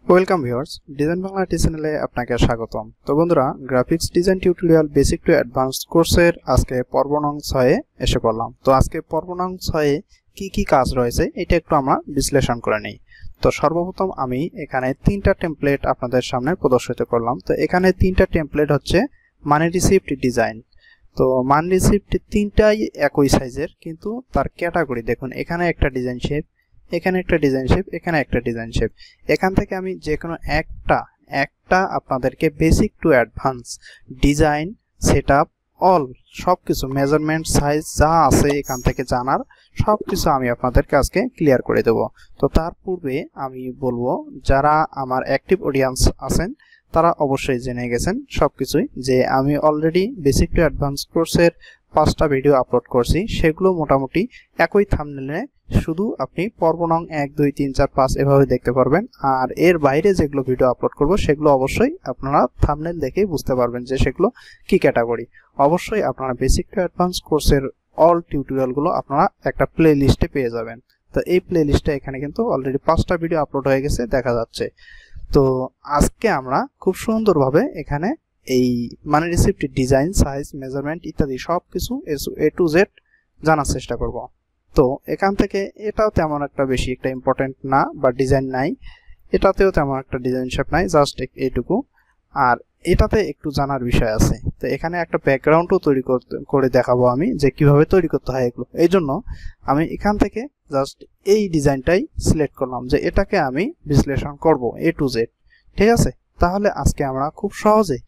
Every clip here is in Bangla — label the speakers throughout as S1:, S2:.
S1: ওয়েলকাম ভিউয়ার্স, ডিজাইন বাংলা চ্যানেলে আপনাকে স্বাগতম। তো বন্ধুরা, graphics design tutorial basic to advance কোর্সের আজকে পর্ব নং 6 এ এসে পড়লাম। তো আজকে পর্ব নং 6 এ কি কাজ রয়েছে এটা একটু আমরা বিশ্লেষণ করে নেই। তো সর্বপ্রথম আমি এখানে তিনটা টেমপ্লেট আপনাদের সামনে প্রদর্শিত করলাম। তো এখানে তিনটা টেমপ্লেট হচ্ছে মানি রিসিপ্ট ডিজাইন। তো মানি রিসিপ্ট তিনটাই একই সাইজের, কিন্তু তার ক্যাটাগরি দেখুন, এখানে একটা ডিজাইন শেপ, এখানে একটা ডিজাইন শেপ, এখানে একটা ডিজাইন শেপ। এখান থেকে আমি যে কোনো একটা আপনাদেরকে basic to advance design setup all সবকিছু মেজারমেন্ট সাইজ যা আছে এখান থেকে জানার সবকিছু আমি আপনাদেরকে আজকে ক্লিয়ার করে দেব। তো তার পূর্বে আমি বলবো, যারা আমার অ্যাক্টিভ অডিয়েন্স আছেন তারা অবশ্যই জেনে গেছেন সবকিছুই, যে আমি অলরেডি বেসিক টু অ্যাডভান্স কোর্সের 5টা ভিডিও আপলোড করছি। সেগুলো মোটামুটি একই থাম্বনেলে, শুধু আপনি পর্ব নং 1, 2, 3, 4, 5 এভাবে দেখতে পারবেন। আর এর বাইরে যেগুলো ভিডিও আপলোড করব সেগুলো অবশ্যই আপনারা থাম্বনেল দেখেই বুঝতে পারবেন যে সেগুলো কি ক্যাটাগরি। অবশ্যই আপনারা বেসিক টু অ্যাডভান্স কোর্সের অল টিউটোরিয়ালগুলো আপনারা একটা প্লে লিস্টে পেয়ে যাবেন। তো এই প্লে লিস্টে এখানে কিন্তু অলরেডি 5টা ভিডিও আপলোড হয়ে গেছে, দেখা যাচ্ছে। তো আজকে আমরা খুব সুন্দরভাবে এখানে এই মানি রিসিপ্ট ডিজাইন, সাইজ, মেজারমেন্ট ইত্যাদি সবকিছু এ টু জেড জানার চেষ্টা করব। তো এখান থেকে এটাও তেমন একটা বেশি একটা ইম্পর্টেন্ট না, বা ডিজাইন নাই, এটাতেও তেমন একটা ডিজাইন শেপ নাই, জাস্ট এইটুকু। আর এটাতে একটু জানার বিষয় আছে। তো এখানে একটা ব্যাকগ্রাউন্ডও তৈরি করে দেখাবো আমি, যে কিভাবে তৈরি করতে হয় এগুলো। এই জন্য আমি এখান থেকে জাস্ট এই ডিজাইনটাই সিলেক্ট করলাম, যে এটাকে আমি বিশ্লেষণ করব এ টু জেড। ঠিক আছে, তাহলে আজকে আমরা খুব সহজে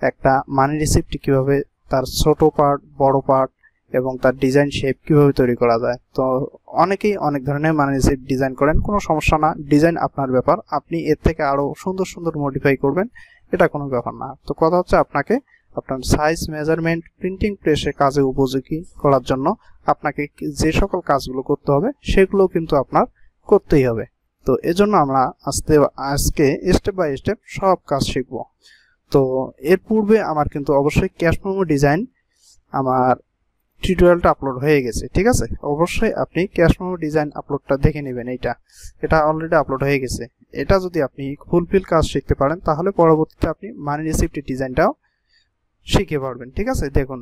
S1: একটা মানি রিসিপ্ট কিভাবে তার ছোট পার্ট, বড় পার্ট এবং তার ডিজাইন শেপ কিভাবে তৈরি করা যায়। তো অনেকেই অনেক ধরনের মানি রিসিপ্ট ডিজাইন করেন, কোনো সমস্যা না, ডিজাইন আপনার ব্যাপার, আপনি এর থেকে আরো সুন্দর সুন্দর মডিফাই করবেন, এটা কোনো ব্যাপার না। তো কথা হচ্ছে, আপনাকে আপনার সাইজ, মেজারমেন্ট, প্রিন্টিং প্রেসে কাজে উপযোগী করার জন্য আপনাকে যে সকল কাজগুলো করতে হবে সেগুলো কিন্তু আপনার করতেই হবে। তো এজন্য আমরা আজকে স্টেপ বাই স্টেপ সব কাজ শিখব। তো এর পূর্বে আমার কিন্তু অবশ্যই ক্যাশ মেমো ডিজাইন আমার টিউটোরিয়ালটা আপলোড হয়ে গেছে। ঠিক আছে, অবশ্যই আপনি ক্যাশ মেমো ডিজাইন আপলোডটা দেখে নেবেন। এটা অলরেডি আপলোড হয়ে গেছে। এটা যদি আপনি ফুলফিল কাজ শিখতে পারেন তাহলে পরবর্তীতে আপনি মানি রিসিপ্ট ডিজাইনটাও শিখে পারবেন। ঠিক আছে, দেখুন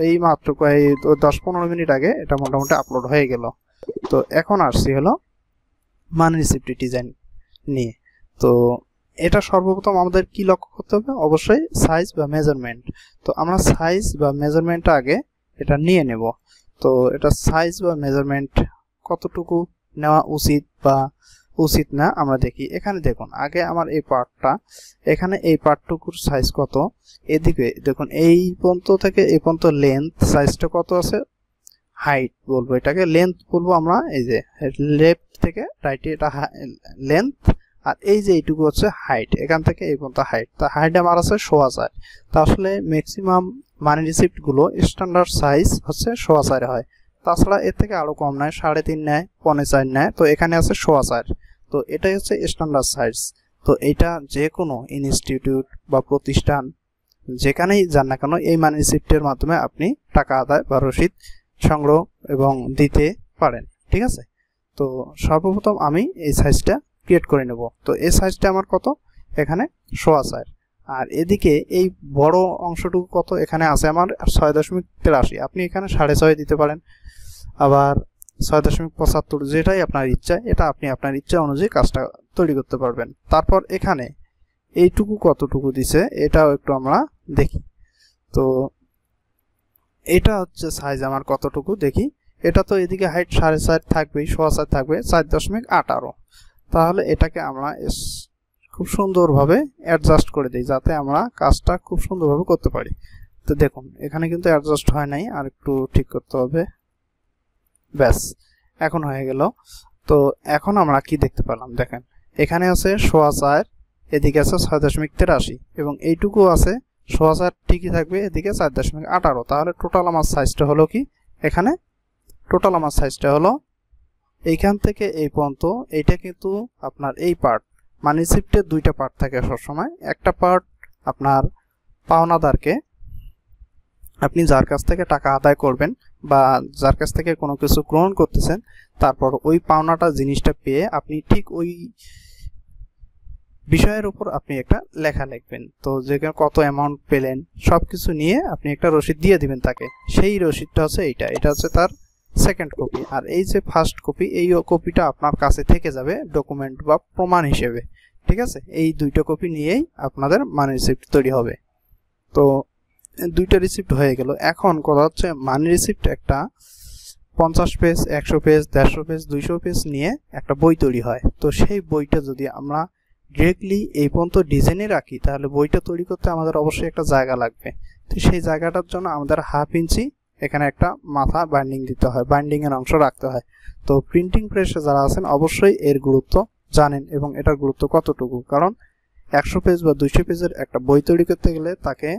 S1: এই মাত্র 10-15 মিনিট আগে এটা মোটামুটি আপলোড হয়ে গেল। তো এখন আসছি হলো মানি রিসিপ্ট ডিজাইন নিয়ে। তো এটা সর্বপ্রথম আমাদের কি লক্ষ্য করতে হবে? অবশ্যই সাইজ বা মেজারমেন্ট। তো আমরা সাইজ বা মেজারমেন্টটা আগে এটা নিয়ে নেব। তো এটা সাইজ বা মেজারমেন্ট কতটুকু নেওয়া উচিত বা উচিত না আমরা দেখি। এখানে দেখুন, আগে আমার এই পার্টটা, এখানে এই পার্টটুকুর সাইজ কত, এদিকে দেখুন এই পর্যন্ত থেকে এই পর্যন্ত লেন্থ সাইজটা কত আছে, হাইট বলবো, এটাকে লেন্থ বলবো আমরা। এই যে লেফট থেকে রাইটে এটা লেন্থ, আর এই যে এইটুকু হচ্ছে হাইট, এখান থেকে এই পর্যন্ত হাইট। তা হাইট আমার আছে 1.25। তা আসলে ম্যাক্সিমাম মানি রিসিপ্ট গুলো স্ট্যান্ডার্ড সাইজ হচ্ছে 1.25 হয়। তাছাড়া এর থেকে আরো কম নেয়, 3.5 নেয়, 4.25 নেয়। তো এখানে আছে 1.25। তো এটাই হচ্ছে স্ট্যান্ডার্ড সাইজ। তো এটা যে কোনো ইনস্টিটিউট বা প্রতিষ্ঠান যেখানেই যান না কেন, এই মানি রিসিপ্টের মাধ্যমে আপনি টাকা আদায় বা রসিদ সংগ্রহ এবং দিতে পারেন। ঠিক আছে, তো সর্বপ্রথম আমি এই সাইজটা ক্রিয়েট করে নেব। তো এই সাইজটা আমার কত, এখানে 1.25। আর এদিকে এই বড় অংশটুকু কত, এখানে আছে আমার 6.83। আপনি এখানে 6.5 দিতে পারেন, আবার 6.75, যেটাই আপনার ইচ্ছা, এটা আপনি আপনার ইচ্ছা অনুযায়ী কাজটা তৈরি করতে পারবেন। তারপর এখানে এইটুকু কতটুকু দিছে এটাও একটু আমরা দেখি। তো এটা হচ্ছে সাইজ আমার কতটুকু দেখি। এটা তো এদিকে হাইট 4.5 থাকবেই, 1.25 থাকবে, 4.18। তাহলে এটাকে আমরা খুব সুন্দরভাবে অ্যাডজাস্ট করে দিই, যাতে আমরা কাজটা খুব সুন্দরভাবে করতে পারি। তো দেখুন এখানে কিন্তু অ্যাডজাস্ট হয় নাই, আর একটু ঠিক করতে হবে। ব্যাস, এখন হয়ে গেল। তো এখন আমরা কি দেখতে পেলাম, দেখেন এখানে আছে 1.25, এদিকে আছে 6.83 এবং এইটুকু আছে 1.25 ঠিকই থাকবে, এদিকে 4.18। তাহলে টোটাল আমার সাইজটা হলো কি, এখানে টোটাল আমার সাইজটা হলো এইখান থেকে এই পর্যন্ত। এইটা কিন্তু আপনার এই পার্ট, মানি রিসিপ্টের দুইটা পার্ট থাকে সবসময়। একটা পার্ট আপনার পাওনাদারকে, আপনি যার কাছ থেকে টাকা আদায় করবেন বা যার কাছ থেকে কোনো কিছু গ্রহণ করতেছেন, তারপর ওই পাওনাটা জিনিসটা পেয়ে আপনি ঠিক ওই বিষয়ের উপর আপনি একটা লেখা লিখবেন। তো যেখানে কত অ্যামাউন্ট পেলেন সবকিছু নিয়ে আপনি একটা রসিদ দিয়ে দিবেন তাকে। সেই রসিদটা হচ্ছে এটা হচ্ছে তার সেকেন্ড কপি। আর এই যে ফার্স্ট কপি, এই কপিটা আপনার কাছে থেকে যাবে ডকুমেন্ট বা প্রমাণ হিসেবে। ঠিক আছে, এই দুইটা কপি নিয়েই আপনাদের মানি রিসিপ্ট তৈরি হবে। তো দুইটা রিসিপ্ট হয়ে গেল। এখন কথা হচ্ছে মানি রিসিপ্ট একটা 50 পেজ, 100 পেজ, 150 পেজ, 200 পেজ নিয়ে একটা বই তৈরি হয়। তো সেই বইটা যদি আমরা ডিরেক্টলি এই পর্যন্ত ডিজাইনে রাখি, তাহলে বইটা তৈরি করতে আমাদের অবশ্যই একটা জায়গা লাগবে। তো সেই জায়গাটার জন্য আমাদের 1/2 ইঞ্চি এখানে একটা মাথা বাইন্ডিং দিতে হয়, বাইন্ডিং এর অংশ রাখতে হয়। তো প্রিন্টিং প্রেসে যারা আছেন অবশ্যই এর গুরুত্ব জানেন এবং এটার গুরুত্ব কতটুকু, কারণ 100 পেজ বা 200 পেজের একটা বই তৈরি করতে গেলে তাকে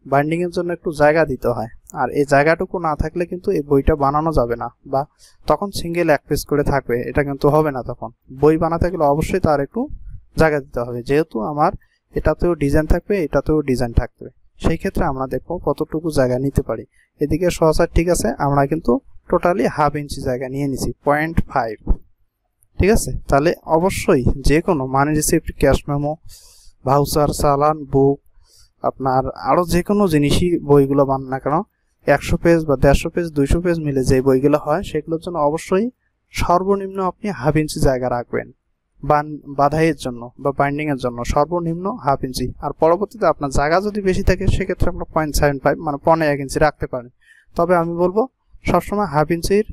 S1: বাইন্ডিং এর জন্য একটু জায়গা দিতে হয়। আর এই জায়গাটুকু না থাকলে কিন্তু এই বইটা বানানো যাবে না, বা তখন সিঙ্গেল 1 পেজ করে থাকবে, এটা কিন্তু হবে না। তখন বই বানাতে গেলে অবশ্যই তার একটু জায়গা দিতে হবে। যেহেতু আমার এটাতেও ডিজাইন থাকবে, এটাতেও ডিজাইন থাকবে, সেই ক্ষেত্রে আমরা দেখবো কতটুকু জায়গা নিতে পারি। এদিকে সহসার ঠিক আছে, আমরা কিন্তু টোটালি 1/2 ইঞ্চি জায়গা নিয়ে নিছি, 0.5। ঠিক আছে, তাহলে অবশ্যই যে কোনো মানি রিসিপ্ট, ক্যাশ মেমো, ভাউচার, চালান, বুক, আপনার আরো যে কোনো জিনিসই বইগুলো বানান না কেন, 100 পেজ বা 150 পেজ, 200 পেজ মিলে যে বইগুলো হয় সেগুলোর জন্য অবশ্যই সর্বনিম্ন আপনি 1/2 ইঞ্চি জায়গা রাখবেন বাধাইয়ের জন্য বা বাইন্ডিং এর জন্য, সর্বনিম্ন 1/2 ইঞ্চি। আর পরবর্তীতে আপনার জায়গা যদি বেশি থাকে সেক্ষেত্রে আপনার 0.75 মানে 1.5 ইঞ্চি রাখতে পারেন। তবে আমি বলবো সবসময় 1/2 ইঞ্চির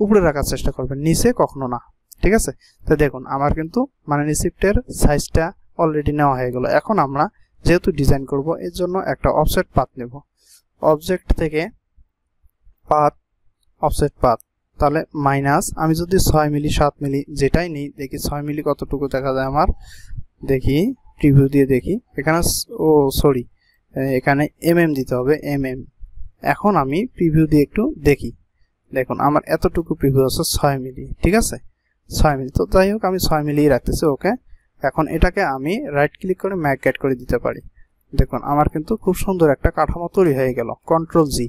S1: উপরে রাখার চেষ্টা করবেন, নিচে কখনো না। ঠিক আছে, তো দেখুন আমার কিন্তু মানে রিসিপ্টের সাইজটা অলরেডি নেওয়া হয়ে গেল। এখন আমরা যেহেতু ডিজাইন করব এর জন্য একটা অফসেট পাথ নেব। অবজেক্ট থেকে পাথ, অফসেট পাথ, তাহলে মাইনাস, আমি যদি 6 মিলি 7 মিলি যেটাই নিই, দেখি 6 মিলি কতটুকু দেখা যায় আমার, দেখি প্রিভিউ দিয়ে দেখি। এখানে সরি, এখানে দিতে হবে, এখন আমি প্রিভিউ দিয়ে একটু দেখি। দেখুন আমার এতটুকু প্রিভিউ আছে 6 মিলি। ঠিক আছে, 6 মিলি। তো যাই হোক আমি 6 মিলি রাখতেছি। ওকে, এখন এটাকে আমি রাইট ক্লিক করে ম্যাক গাইড করে দিতে পারি। দেখুন আমার কিন্তু খুব সুন্দর একটা কাঠামো তৈরি হয়ে গেল। কন্ট্রোল জি।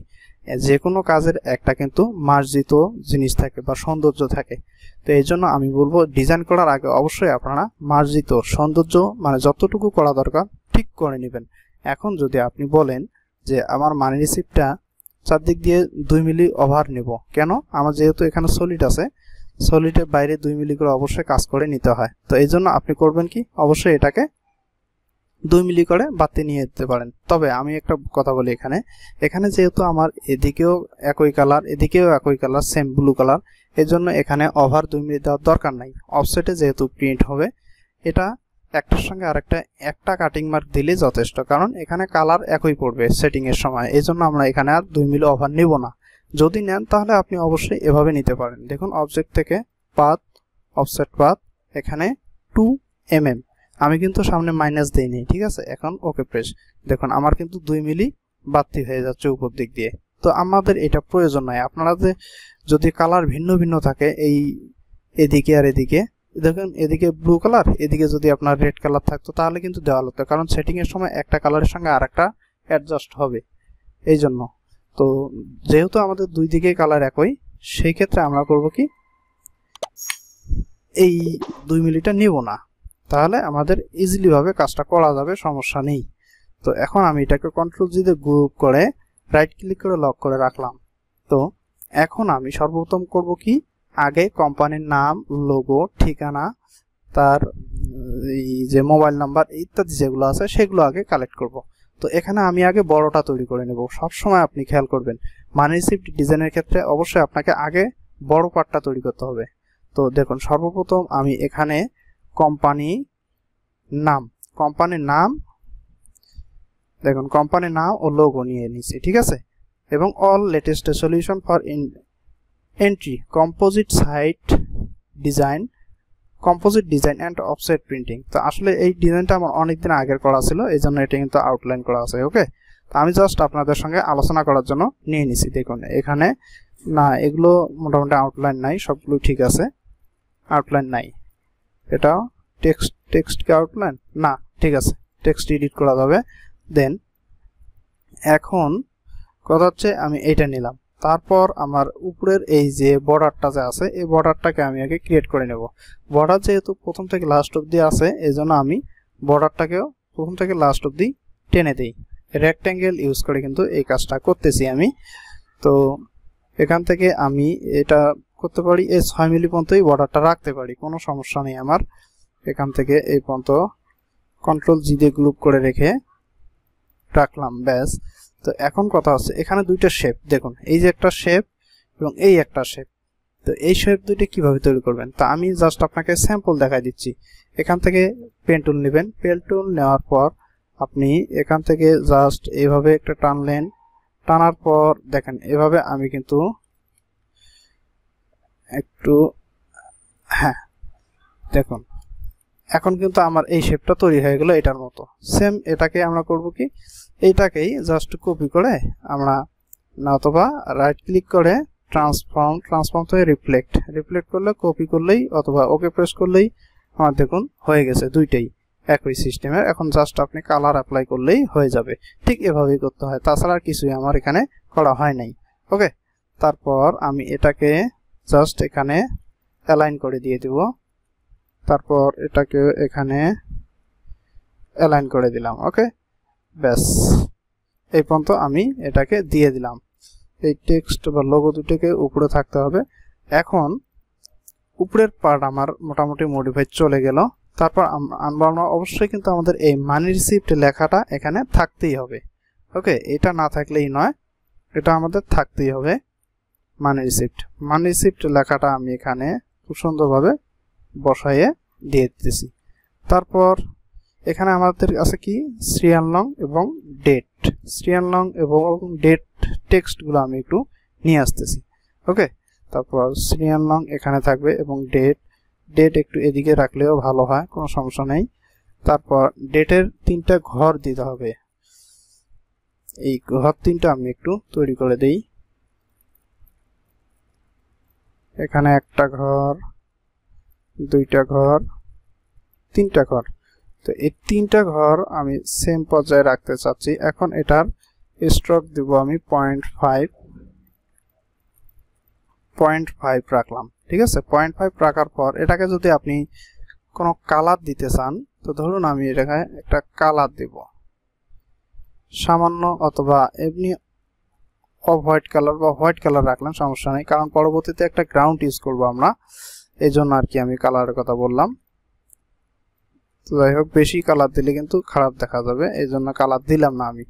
S1: যে কোনো কাজের একটা কিন্তু মার্জিত জিনিস থাকে বা সৌন্দর্য থাকে। তো এই জন্য আমি বলবো ডিজাইন করার আগে অবশ্যই আপনারা মার্জিত সৌন্দর্য মানে যতটুকু করা দরকার ঠিক করে নেবেন। এখন যদি আপনি বলেন যে আমার মানি রিসিপ্টটা চারদিক দিয়ে 2 মিলি ওভার নেব, কেন? আমার যেহেতু এখানে সলিড আছে, সলিডের বাইরে 2 মিলি করে অবশ্যই কাজ করে নিতে হয়। তো এই জন্য আপনি করবেন কি, অবশ্যই এটাকে 2 মিলি করে বাড়তি নিয়ে যেতে পারেন। তবে আমি একটা কথা বলি, এখানে যেহেতু আমার এদিকেও একই কালার, এদিকেও একই কালার, সেম ব্লু কালার, এর জন্য এখানে ওভার 2 মিলি দেওয়ার দরকার নাই। অফসেটে যেহেতু প্রিন্ট হবে, এটা একটার সঙ্গে আরেকটা একটা কাটিং মার্ক দিলে যথেষ্ট, কারণ এখানে কালার একই পড়বে সেটিং এর সময়। এই জন্য আমরা এখানে আর 2 মিলি ওভার নেব না। যদি নেন তাহলে আপনি অবশ্যই এভাবে নিতে পারেন। দেখুন অবজেক্ট থেকে পাথ, অফসেট পাথ, এখানে 2 mm, আমি কিন্তু সামনে মাইনাস দেইনি। ঠিক আছে, এখন ওকে প্রেস। দেখুন আমার কিন্তু 2 মিলি বাড়তি হয়ে যাচ্ছে উপর দিক দিয়ে। তো আমাদের এটা প্রয়োজন নাই। আপনারা যদি কালার ভিন্ন ভিন্ন থাকে, এই এদিকে আর এদিকে, দেখুন এদিকে ব্লু কালার, এদিকে যদি আপনার রেড কালার থাকতো তাহলে কিন্তু দেওয়া হতো, কারণ সেটিং এর সময় একটা কালারের সঙ্গে আরেকটা অ্যাডজাস্ট হবে এই জন্য। তো যেহেতু আমাদের দুই দিকে কালার একই, সেই ক্ষেত্রে আমরা করব কি, এই 2 মিলিটা নিব না, তাহলে আমাদের ইজিলি ভাবে কাজটা করা যাবে, সমস্যা নেই। তো এখন আমি এটাকে কন্ট্রোল জি দিয়ে গ্রুপ করে রাইট ক্লিক করে লক করে রাখলাম। তো এখন আমি সর্বপ্রথম করব কি, আগে কোম্পানির নাম, লোগো, ঠিকানা, তার এই যে মোবাইল নাম্বার ইত্যাদি যেগুলো আছে সেগুলো আগে কালেক্ট করব। তো এখানে আমি আগে বড়টা তৈরি করে নেব। সব সময় আপনি খেয়াল করবেন মানি রিসিপ্ট ডিজাইনের ক্ষেত্রে অবশ্যই আপনাকে আগে বড় পার্টটা তৈরি করতে হবে। তো দেখুন সর্বপ্রথম আমি এখানে কোম্পানির নাম, দেখুন কোম্পানির নাম ও লোগো নিয়ে নিছি। ঠিক আছে, এবং all latest solution for entry composite design and offset printing. তো আসলে এই ডিজাইনটা আমার অনেকদিন আগের করা ছিল, এই জন্য এটা কিন্তু আউটলাইন করা আছে। ওকে, তো আমি জাস্ট আপনাদের সঙ্গে আলোচনা করার জন্য নিয়ে নিছি। দেখুন এখানে না, এগুলো মোটামুটি আউটলাইন নাই, সবগুলো ঠিক আছে, আউটলাইন নাই। এটা টেক্সট কি আউটলাইন না? ঠিক আছে, টেক্সট এডিট করা যাবে। দেন এখন কথা হচ্ছে আমি এইটা নিলাম, তারপর আমার উপরের এই যে বর্ডারটা যে আছে, এই বর্ডারটাকে আমি আগে ক্রিয়েট করে নেব। বর্ডার যেহেতু প্রথম থেকে লাস্ট অবধি আছে, এই জন্য আমি বর্ডারটাকেও প্রথম থেকে লাস্ট অবধি টেনে দেই। রেক্ট্যাঙ্গেল ইউজ করে কিন্তু এই কাজটা করতেছি আমি। তো এখান থেকে আমি এটা করতে পারি, এই 6 মিলি পর্যন্তই বর্ডারটা রাখতে পারি, কোনো সমস্যা নেই আমার। এখান থেকে এই পর্যন্ত কন্ট্রোল জি দিয়ে গ্রুপ করে রেখে রাখলাম, ব্যাস। তো এখন কথা হচ্ছে এখানে দুইটা শেপ দেখুন, এই যে একটা শেপ এবং এই একটা শেপ। তো এই শেপ দুইটা কিভাবে তৈরি করবেন তা আমি জাস্ট আপনাকে স্যাম্পল দেখাই দিচ্ছি। এখান থেকে পেন টুল নেবেন, পেন টুল নেওয়ার পর আপনি এখান থেকে জাস্ট এইভাবে একটা টানলেন, টানার পর দেখেন এভাবে আমি কিন্তু একটু, হ্যাঁ দেখুন এখন কিন্তু আমার এই শেপটা তৈরি হয়ে গেল এটার মতো। সেম এটাকে আমরা করব কি, এইটাকেই জাস্ট কপি করে আমরা, না অথবা রাইট ক্লিক করে ট্রান্সফর্ম থেকে রিফ্লেক্ট করলে, কপি করলেই অথবা ওকে প্রেস করলেই আমার দেখুন হয়ে গেছে, দুইটাই একই সিস্টেমের। এখন জাস্ট আপনি কালার অ্যাপ্লাই করলেই হয়ে যাবে। ঠিক এভাবেই করতে হয়, তাছাড়া আর কিছুই আমার এখানে করা হয় নাই। ওকে, তারপর আমি এটাকে জাস্ট এখানে অ্যালাইন করে দিয়ে দিব, তারপর এটাকে এখানে অ্যালাইন করে দিলাম। ওকে, ব্যাস এই পর্যন্ত আমি এটাকে দিয়ে দিলাম। এই টেক্সট বা লোগো দুটোকে উপরে থাকতে হবে। এখন উপরের পার্ট আমার মোটামুটি মডিফাই চলে গেল। তারপর আমরা অবশ্যই কিন্তু আমাদের এই মানি রিসিপ্ট লেখাটা এখানে থাকতেই হবে। ওকে, এটা না থাকলেই নয়, এটা আমাদের থাকতেই হবে। মানি রিসিপ্ট লেখাটা আমি এখানে খুব সুন্দরভাবে বসাইয়ে দিয়ে দিতেছি। তারপর এখানে আমাদের আছে কি, সিরিয়াল নং এবং ডেট টেক্সটগুলো আমি একটু নিয়ে আসতেছি। ওকে, তারপর সিরিয়াল নং এখানে থাকবে এবং ডেট একটু এদিকে রাখলেও ভালো হয়, কোনো সমস্যা নেই। তারপর ডেটের 3টা ঘর দিতে হবে, এই ঘর 3টা আমি একটু তৈরি করে দেই। এখানে 1টা ঘর, 2টা ঘর, 3টা ঘর। তো এই 3টা ঘর আমি সেম পর্যায়ে রাখতে চাচ্ছি। এখন এটার স্ট্রোক দিব আমি 0.5 রাখলাম। ঠিক আছে, 0.5 রাখার পর এটাকে যদি আপনি কোনো কালার দিতে চান, তো ধরুন আমি এটাকে একটা কালার দিব সামান্য, অথবা এমনি অফ হোয়াইট কালার বা হোয়াইট কালার রাখলাম, সমস্যা নেই, কারণ পরবর্তীতে একটা গ্রাউন্ড ইউজ করব আমরা, এই জন্য আর কি আমি কালারের কথা বললাম। তো যাই হোক, বেশি কালার দিলে কিন্তু খারাপ দেখা যাবে, এই জন্য কালার দিলাম না আমি।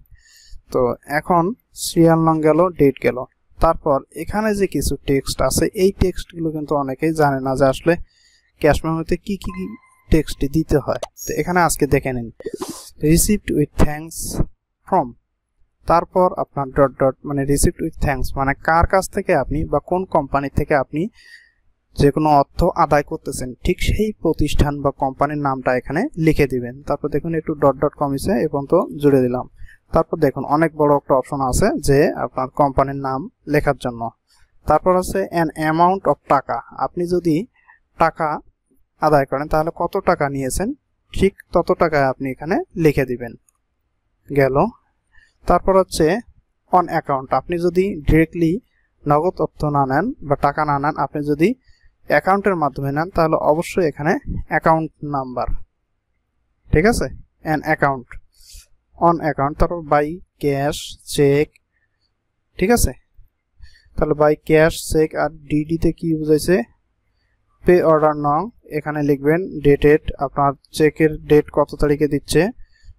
S1: তো এখন সিরিয়াল নং গেল, ডেট গেল। তারপর এখানে যে কিছু টেক্সট আছে, এই টেক্সটগুলো কিন্তু অনেকেই জানে না যে আসলে ক্যাশ মেমোতে কি কি টেক্সট দিতে হয়। তো এখানে আজকে দেখে নিন, রিসিভড উইথ থ্যাঙ্কস ফ্রম, তারপর আপনার ডট ডট, মানে রিসিভড উইথ থ্যাঙ্কস মানে কার কাছ থেকে আপনি বা কোন কোম্পানি থেকে আপনি যে কোনো অর্থ আদায় করতেছেন, ঠিক সেই প্রতিষ্ঠান বা কোম্পানির নামটা এখানে লিখে দিবেন। তারপর দেখুন একটু ডট ডট কমিছে এ পর্যন্ত জুড়ে দিলাম। তারপর দেখুন অনেক বড় একটা অপশন আছে যে আপনার কোম্পানির নাম লেখার জন্য। তারপর আছে অ্যান অ্যামাউন্ট অফ টাকা, আপনি যদি টাকা আদায় করেন তাহলে কত টাকা নিয়েছেন, ঠিক তত টাকা আপনি এখানে লিখে দিবেন, গেল। তারপর হচ্ছে অন অ্যাকাউন্ট, আপনি যদি ডিরেক্টলি নগদ অর্থ না নেন বা টাকা না নেন, আপনি যদি অ্যাকাউন্টের মাধ্যমে নেন তাহলে অবশ্যই এখানে অ্যাকাউন্ট নাম্বার, ঠিক আছে, অ্যান অ্যাকাউন্ট, অন অ্যাকাউন্ট। তারপর বাই ক্যাশ, চেক, ঠিক আছে। তাহলে বাই ক্যাশ, চেক, আর ডিডিতে কি বুঝাইছে, পে অর্ডার নং, এখানে লিখবেন ডেটেড, আপনার চেকের ডেট কত তারিখে দিচ্ছে,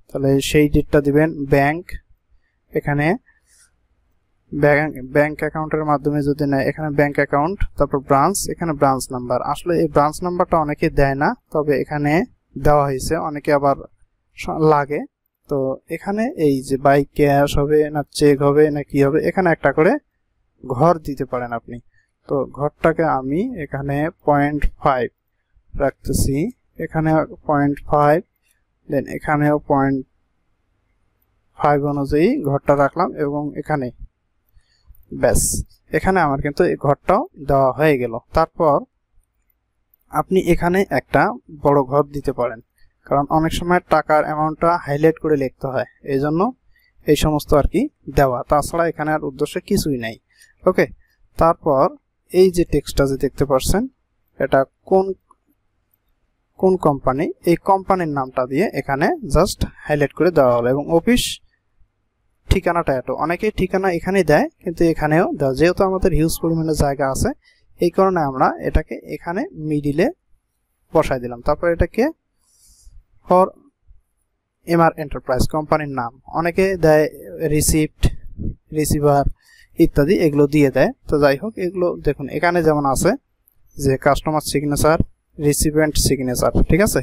S1: তাহলে সেই ডেটটা দিবেন। ব্যাংক, এখানে ব্যাংক অ্যাকাউন্টের মাধ্যমে যদি নেয় এখানে ব্যাংক অ্যাকাউন্ট। তারপর ব্রাঞ্চ, এখানে ব্রাঞ্চ নাম্বার, আসলে এই ব্রাঞ্চ নাম্বারটা অনেকে দেয় না, তবে এখানে দেওয়া হয়েছে, অনেকে আবার লাগে। তো এখানে এই যে বাই ক্যাশ হবে না চেক হবে না কি হবে, এখানে একটা করে ঘর দিতে পারেন আপনি। তো ঘরটাকে আমি এখানে 0.5 রাখতেছি, এখানে 0.5, দেন এখানেও 0.5 অনুযায়ী ঘরটা রাখলাম এবং এখানে, ব্যাস, এখানে আমার কিন্তু এই ঘরটাও দেওয়া হয়ে গেল। তারপর আপনি এখানে একটা বড় ঘর দিতে পারেন, কারণ অনেক সময় টাকার অ্যামাউন্টটা হাইলাইট করে লিখতে হয়, এই জন্য এই সমস্ত আর কি দেওয়া, তাছাড়া এখানে আর উদ্দেশ্য কিছুই নাই। ওকে, তারপর এই যে টেক্সটটা যে দেখতে পাচ্ছেন, এটা কোন কোম্পানি, এই কোম্পানির নামটা দিয়ে এখানে জাস্ট হাইলাইট করে দেওয়া হলো এবং অফিস ঠিকানাটা এত অনেকেই ঠিকানা এখানেই দেয়, কিন্তু এখানেও দেওয়া, যেহেতু আমাদের হিউজ পরিমাণে জায়গা আছে এই কারণে আমরা এটাকে এখানে মিডিলে বসাই দিলাম। তারপর এটাকে ফর এমআর এন্টারপ্রাইজ কোম্পানির নাম, অনেকে দেয় রিসিপ্ট, রিসিভার ইত্যাদি এগুলো দিয়ে দেয়। তো যাই হোক, এগুলো দেখুন এখানে যেমন আছে যে কাস্টমার সিগনেচার, রিসিভেন্ট সিগনেচার, ঠিক আছে,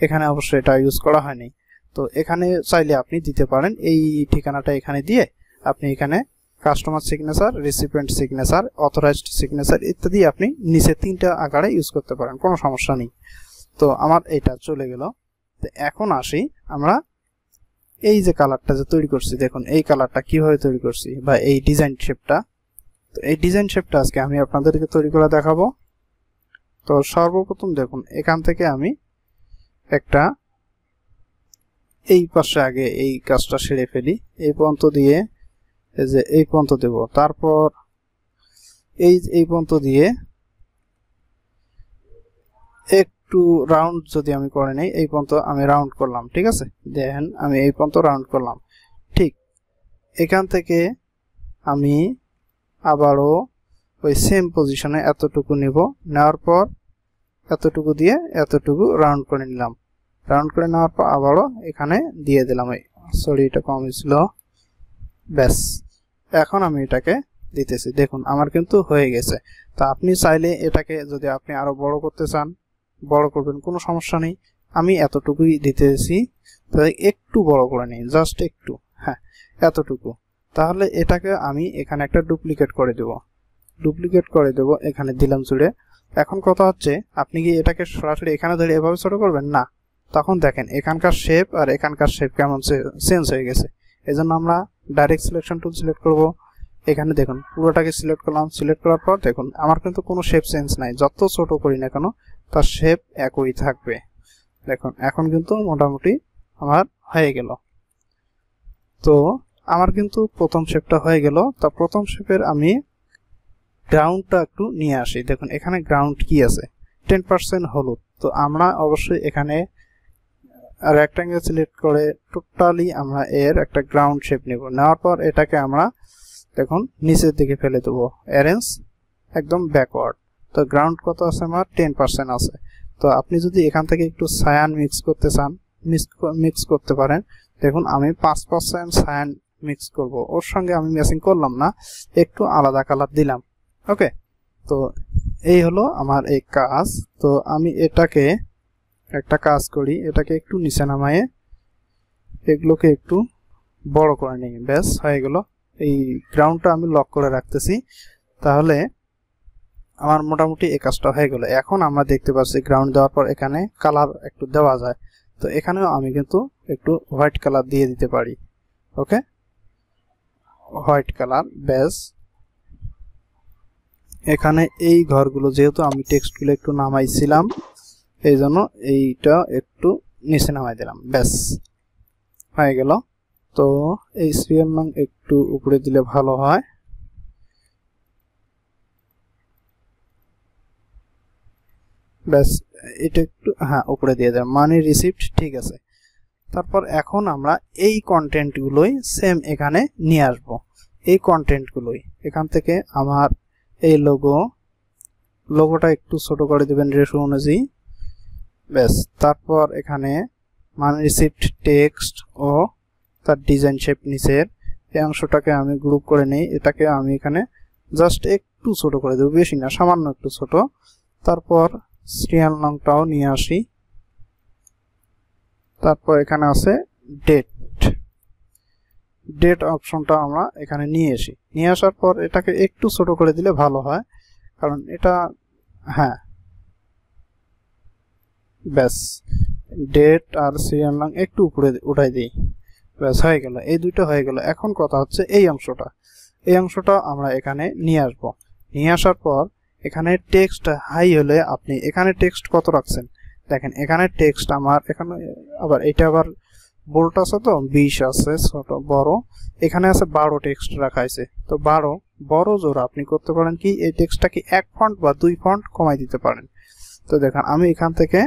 S1: এখানে অবশ্যই এটা ইউজ করা হয়নি। তো এখানে চাইলে আপনি দিতে পারেন এই ঠিকানাটা এখানে দিয়ে আপনি এখানে customer signature, recipient signature, authorised signature ইত্যাদি আপনি নিচে 3টা আকারে ইউজ করতে পারেন, কোনো সমস্যা নেই। তো আমার এটা চলে গেল। তো এখন আসি আমরা এই যে কালারটা যে তৈরি করছি, দেখুন এই কালারটা কিভাবে তৈরি করছি বা এই ডিজাইন শেপটা। তো এই ডিজাইন শেপটা আজকে আমি আপনাদেরকে তৈরি করে দেখাবো। তো সর্বপ্রথম দেখুন এখান থেকে আমি একটা এই পাশে আগে এই কাজটা সেরে ফেলি, এই পর্যন্ত দিয়ে যে এই পর্যন্ত দেব, তারপর এই পর্যন্ত দিয়ে একটু রাউন্ড যদি আমি করে নেই, এই পর্যন্ত আমি রাউন্ড করলাম, ঠিক আছে, দেখেন আমি এই পর্যন্ত রাউন্ড করলাম। ঠিক এখান থেকে আমি আবারও ওই সেম পজিশনে এতটুকু নিব, নেওয়ার পর এতটুকু দিয়ে এতটুকু রাউন্ড করে নিলাম। রাউন্ড করে নেওয়ার পর আবারও এখানে দিয়ে দিলাম, এই সরি এটা কম ছিল, ব্যাস। এখন আমি এটাকে দিতেছি, দেখুন আমার কিন্তু হয়ে গেছে। তা আপনি চাইলে এটাকে যদি আপনি আরো বড় করতে চান বড় করবেন, কোনো সমস্যা নেই। আমি এতটুকুই দিতেছি, তাই একটু বড় করে নিই, জাস্ট একটু, হ্যাঁ এতটুকু। তাহলে এটাকে আমি এখানে একটা ডুপ্লিকেট করে দেব, এখানে দিলাম জুড়ে। এখন কথা হচ্ছে আপনি কি এটাকে সরাসরি এখানে ধরে এভাবে ছোট করবেন না, তখন দেখেন এখানকার শেপ আর এখানকার শেপ কেমন চেঞ্জ হয়ে গেছে। এজন্য আমরা ডাইরেক্ট সিলেকশন টুল সিলেক্ট করব, এখানে দেখুন পুরোটাকে সিলেক্ট করলাম। সিলেক্ট করার পর দেখুন আমার কিন্তু কোনো শেপ চেঞ্জ নাই, যত ছোট করি না কেন তার শেপ একই থাকবে। দেখুন এখন কিন্তু মোটামুটি আমার হয়ে গেল। তো আমার কিন্তু প্রথম শেপটা হয়ে গেল। তা প্রথম শেপের আমি গ্রাউন্ডটা একটু নিয়ে আসি। দেখুন এখানে গ্রাউন্ড কি আছে, 10% হলুদ। তো আমরা অবশ্যই এখানে রেক্ট্যাঙ্গেল সিলেক্ট করে টোটালি আমরা এর একটা গ্রাউন্ড শেপ নেব। নেওয়ার পর এটাকে আমরা দেখুন নিচের দিকে ফেলে দেবো, অ্যারেঞ্জ একদম ব্যাকওয়ার্ড। তো গ্রাউন্ড কত আছে আমার 10% আছে। তো আপনি যদি এখান থেকে একটু সায়ান মিক্স করতে চান মিক্স করতে পারেন। দেখুন আমি 5% সায়ান মিক্স করব, ওর সঙ্গে আমি ম্যাচিং করলাম না, একটু আলাদা কালার দিলাম। ওকে, তো এই হলো আমার এই কাজ। তো আমি এটাকে একটা কাজ করি, এটাকে একটু নিচে নামায়ে এগুলোকে একটু বড় করে নিই, ব্যাস হয়ে গেল। এই গ্রাউন্ডটা আমি লক করে রাখতেছি, তাহলে আমার মোটামুটি এই কাজটা হয়ে গেল। এখন আমরা দেখতে পাচ্ছি গ্রাউন্ড দেওয়ার পর এখানে কালার একটু দেওয়া যায়। তো এখানেও আমি কিন্তু একটু হোয়াইট কালার দিয়ে দিতে পারি। ওকে, হোয়াইট কালার, ব্যাস। এখানে এই ঘরগুলো যেহেতু আমি টেক্সটগুলো একটু নামাইছিলাম, এই জন্য এইটা একটু নিচে নামাই দিলাম, ব্যাস হয়ে গেল। তো এই সিরিয়াল নং একটু উপরে দিলে ভালো হয়। ব্যাস এটা একটু হ্যাঁ উপরে দিয়ে দেব, মানি রিসিপ্ট, ঠিক আছে। তারপর এখন আমরা এই কন্টেন্টগুলোই সেম এখানে নিয়ে আসব। এই কন্টেন্টগুলোই এখান থেকে আমার এই লোগোটা একটু ছোট করে দেবেন রেশো অনুযায়ী, ব্যাস। তারপর এখানে মানি রিসিপ্ট টেক্সট ও তার ডিজাইন শেপ নিচের এই অংশটাকে আমি গ্রুপ করে নেই, এটাকে আমি এখানে জাস্ট একটু ছোট করে দেব, বেশি না, সামান্য একটু ছোট। তারপর সিরিয়াল নংটাও নিয়ে আসি। তারপর এখানে আছে ডেট অপশনটা আমরা এখানে নিয়ে আসি। নিয়ে আসার পর এটাকে একটু ছোট করে দিলে ভালো হয়, কারণ এটা হ্যাঁ ব্যাস ডেট আর সিরিয়াল নং একটু উপরে উঠাই দিই, ব্যাস হয়ে গেল। এই দুটো হয়ে গেল। এখন কথা হচ্ছে এই অংশটা আমরা এখানে নিয়ে আসব। নিয়ে আসার পর এখানে টেক্সট হাই হলে আপনি এখানে টেক্সট কত রাখছেন দেখেন, এখানে টেক্সট আমার এখানে আবার এটা আবার বোল্ট আছে, তো 20 আছে ছোট বড়, এখানে আছে 12 টেক্সট রাখা আছে। তো 12 বড় জোড়া আপনি করতে পারেন কি, এই টেক্সটটাকে 1 ফন্ট বা 2 ফন্ট কমাই দিতে পারেন। তো দেখেন আমি এখান থেকে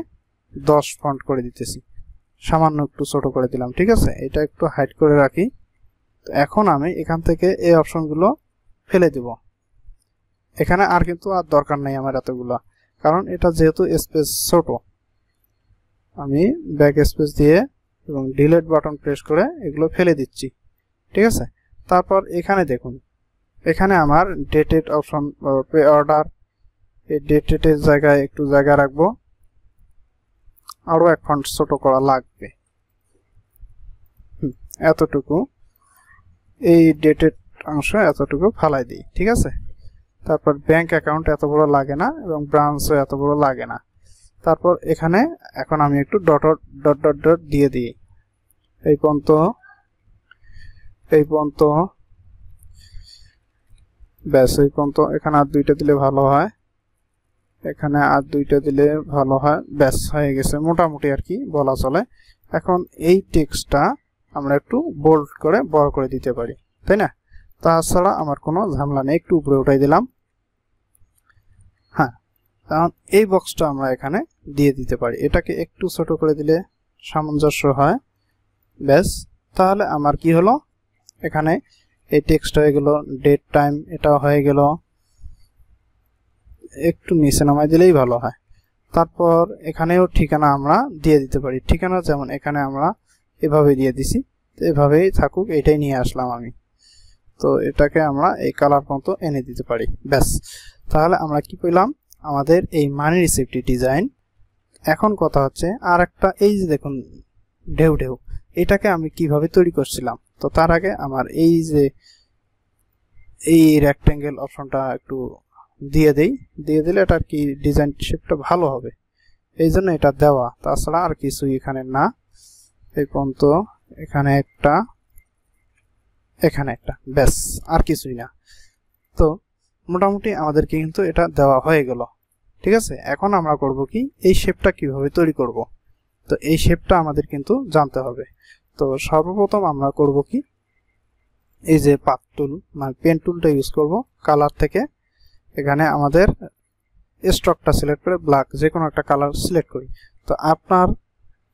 S1: 10 ফন্ট করে দিতেছি, সামান্য একটু ছোট করে দিলাম। ঠিক আছে, এটা একটু হাইড করে রাখি। তো এখন আমি এখান থেকে এই অপশনগুলো ফেলে দেব। এখানে আর কিন্তু আর দরকার নাই আমার এতগুলো, কারণ এটা যেহেতু স্পেস ছোট। আমি ব্যাক স্পেস দিয়ে এবং ডিলিট বাটন প্রেস করে এগুলো ফেলে দিচ্ছি। ঠিক আছে, তারপর এখানে দেখুন, এখানে আমার ডেটেড অপশন পে অর্ডার, এই ডেটেডের জায়গায় একটু জায়গা রাখবো, আরো এক ফন্ট ছোট করা লাগবে। এতটুকু, এই ডেটেড অংশ এতটুকু ফালাই দিই। ঠিক আছে, তারপর ব্যাংক অ্যাকাউন্ট এত বড় লাগে না এবং ব্রাঞ্চও এত বড় লাগে না। তারপর এখানে এখন আমি একটু ডট ডট ডট ডট দিয়ে দিই, এই পর্যন্ত ব্যাস, এই পর্যন্ত। এখানে আর দুইটা দিলে ভালো হয়, এখানে আর দুইটা দিলে ভালো হয়। ব্যাস, হয়ে গেছে মোটামুটি আর কি বলা চলে। এখন এই টেক্সটটা আমরা একটু বোল্ড করে বড় করে দিতে পারি, তাই না? তাছাড়া আমার কোনো ঝামেলা নেই, একটু উপরে উঠাই দিলাম। হ্যাঁ, কারণ এই বক্সটা আমরা এখানে দিয়ে দিতে পারি, এটাকে একটু ছোট করে দিলে সামঞ্জস্য হয়। ব্যাস, তাহলে আমার কি হলো, এখানে এই টেক্সট হয়ে গেল, ডেট টাইম এটা হয়ে গেল। একটু নিচে নামাই দিলেই ভালো হয়। তারপর এখানেও ঠিকানা আমরা দিয়ে দিতে পারি। ঠিকানা যেমন এখানে আমরা এভাবে দিয়ে দিছি, এভাবেই থাকুক, এটাই নিয়ে আসলাম আমি। তো এটাকে আমরা এই কালার মতো এনে দিতে পারি। ব্যাস, তাহলে আমরা কি পেলাম, আমাদের এই মানি রিসিপ্ট ডিজাইন। এখন কথা হচ্ছে আর একটা, এই যে দেখুন ঢেউ ঢেউ, এটাকে আমি কিভাবে তৈরি করছিলাম। তো তার আগে আমার এই যে এই রেক্টেঙ্গেল অপশনটা একটু দিয়ে দেই, দিয়ে দিলে এটার কি ডিজাইন শেপটা ভালো হবে, এই জন্য এটা দেওয়া, তাছাড়া আর কিছু এখানে না। এই পর্যন্ত, এখানে একটা, এখানে একটা, ব্যাস, আর কিছুই না। তো মোটামুটি আমাদেরকে কিন্তু এটা দেওয়া হয়ে গেল। ঠিক আছে, এখন আমরা করব কি, এই শেপটা কিভাবে তৈরি করব। তো এই শেপটা আমাদের কিন্তু জানতে হবে। তো সর্বপ্রথম আমরা করব কি, এই যে পাথ টুল মানে পেন টুলটা ইউজ করব, কালার থেকে এখানে আমাদের স্ট্রোকটা সিলেক্ট করে ব্ল্যাক যে কোনো একটা কালার সিলেক্ট করি। তো আপনার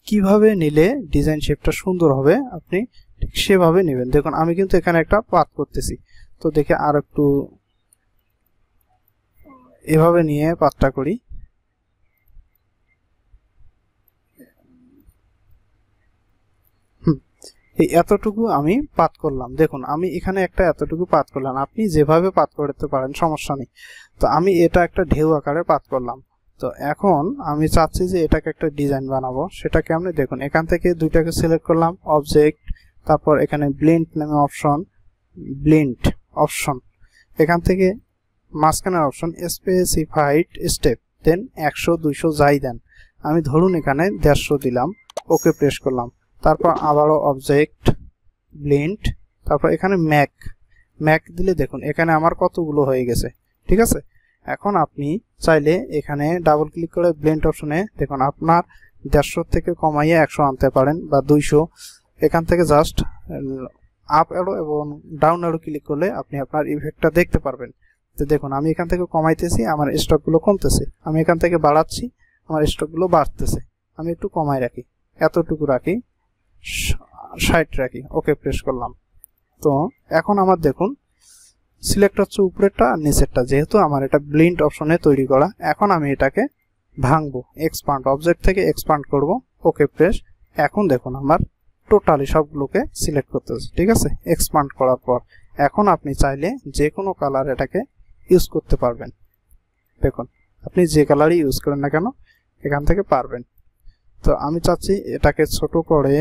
S1: কিভাবে নিলে ডিজাইন শেপটা সুন্দর হবে আপনি ঠিক সেভাবে নেবেন। দেখুন আমি কিন্তু এখানে একটা পাথ করতেছি, তো দেখে আর একটু এভাবে নিয়ে পাথটা করি। এই এতটুকু আমি পাথ করলাম, দেখুন আমি এখানে একটা এতটুকু পাথ করলাম, আপনি যেভাবে পাথ করতে পারেন সমস্যা নেই। তো আমি এটা একটা ঢেউ আকারে পাথ করলাম। তো এখন আমি চাচ্ছি যে এটাকে একটা ডিজাইন বানাবো, সেটা কেমনে দেখুন, এখান থেকে দুইটাকে সিলেক্ট করলাম, অবজেক্ট, তারপর এখানে ব্লেন্ড নামে অপশন, ব্লেন্ড অপশন, এখান থেকে মাঝখানের অপশন স্পেসিফাইড স্টেপ, দেন 100 200 যাই দেন, আমি ধরুন এখানে 150 দিলাম, ওকে প্রেস করলাম। তারপর আবারও অবজেক্ট, ব্লেন্ড, তারপর এখানে ম্যাক দিলে দেখুন এখানে আমার কতগুলো হয়ে গেছে। ঠিক আছে, এখন আপনি চাইলে এখানে ডাবল ক্লিক করে ব্লেন্ড অপশনে দেখুন আপনার 150 থেকে কমাইয়ে 100 আনতে পারেন বা 200। এখান থেকে জাস্ট আপ অ্যারো এবং ডাউন অ্যারো ক্লিক করলে আপনি আপনার ইফেক্টটা দেখতে পারবেন। তো দেখুন আমি এখান থেকে কমাইতেছি, আমার স্টকগুলো কমতেছে, আমি এখান থেকে বাড়াচ্ছি, আমার স্টকগুলো বাড়তেছে। আমি একটু কমাই রাখি, এতটুকু রাখি, 60 রাখি, ওকে প্রেস করলাম। তো এখন আমার দেখুন সিলেক্ট হচ্ছে উপরেরটা আর নিচেরটা, যেহেতু আমার এটা ব্লেন্ড অপশনে তৈরি করা। এখন আমি এটাকে ভাঙবো, এক্সপান্ড, অবজেক্ট থেকে এক্সপান্ড করব, ওকে প্রেস। এখন দেখুন আমার টোটালি সবগুলোকে সিলেক্ট করতেছে। ঠিক আছে, এক্সপান্ড করার পর এখন আপনি চাইলে যে কোনো কালার এটাকে ইউজ করতে পারবেন। দেখুন আপনি যে কালারই ইউজ করেন না কেন এখান থেকে পারবেন। তো আমি চাচ্ছি এটাকে ছোট করে,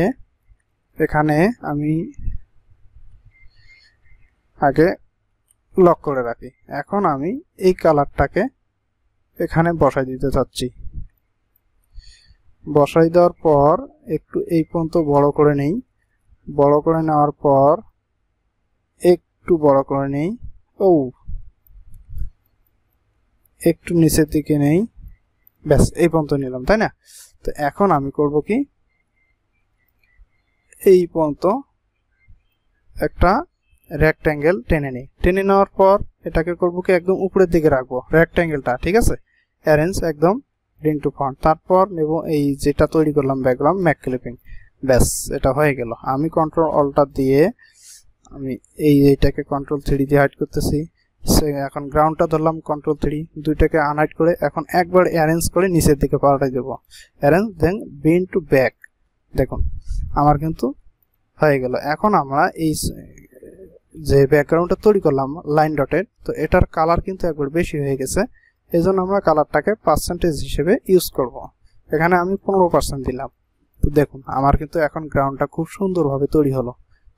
S1: এখানে আমি আগে লক করে রাখি। এখন আমি এই কালারটাকে এখানে বসাই দিতে চাচ্ছি। বসাই দেওয়ার পর একটু এই পর্যন্ত বড় করে নেই, বড় করে নেওয়ার পর একটু বড় করে নেই, একটু নিচের দিকে নেই, ব্যাস এই পর্যন্ত নিলাম, তাই না? তো এখন আমি করব কি, এই পর্যন্ত একটা রেক্ট্যাঙ্গেল টেনে নিই, টেনে নেওয়ার পর এটাকে করব কি একদম উপরের দিকে রাখবো রেক্ট্যাঙ্গেলটা। ঠিক আছে, অ্যারেঞ্জ একদম ব্রিং টু ফ্রন্ট, তারপর নেব এই যেটা তৈরি করলাম ব্যাকগ্রাউন্ড ম্যাক ক্লিপিং। ব্যাস, এটা হয়ে গেল। আমি কন্ট্রোল অল্টার দিয়ে আমি এইটাকে কন্ট্রোল 3 দিয়ে হাইড করতেছি। এখন গ্রাউন্ডটা ধরলাম কন্ট্রোল 3, দুইটাকে আনহাইড করে এখন একবার অ্যারেঞ্জ করে নিচের দিকে পাল্টাই দেবো, arrange then bring to back. দেখুন আমার কিন্তু হয়ে গেল। এখন আমরা এই যে ব্যাকগ্রাউন্ডটা তৈরি করলাম লাইন ডটের, তো এটার কালার কিন্তু একবার বেশি হয়ে গেছে, এই জন্য আমরা কালারটাকে পার্সেন্টেজ হিসেবে ইউজ করব। এখানে আমি 15% দিলাম। তো দেখুন আমার কিন্তু এখন গ্রাউন্ডটা খুব সুন্দরভাবে তৈরি হলো।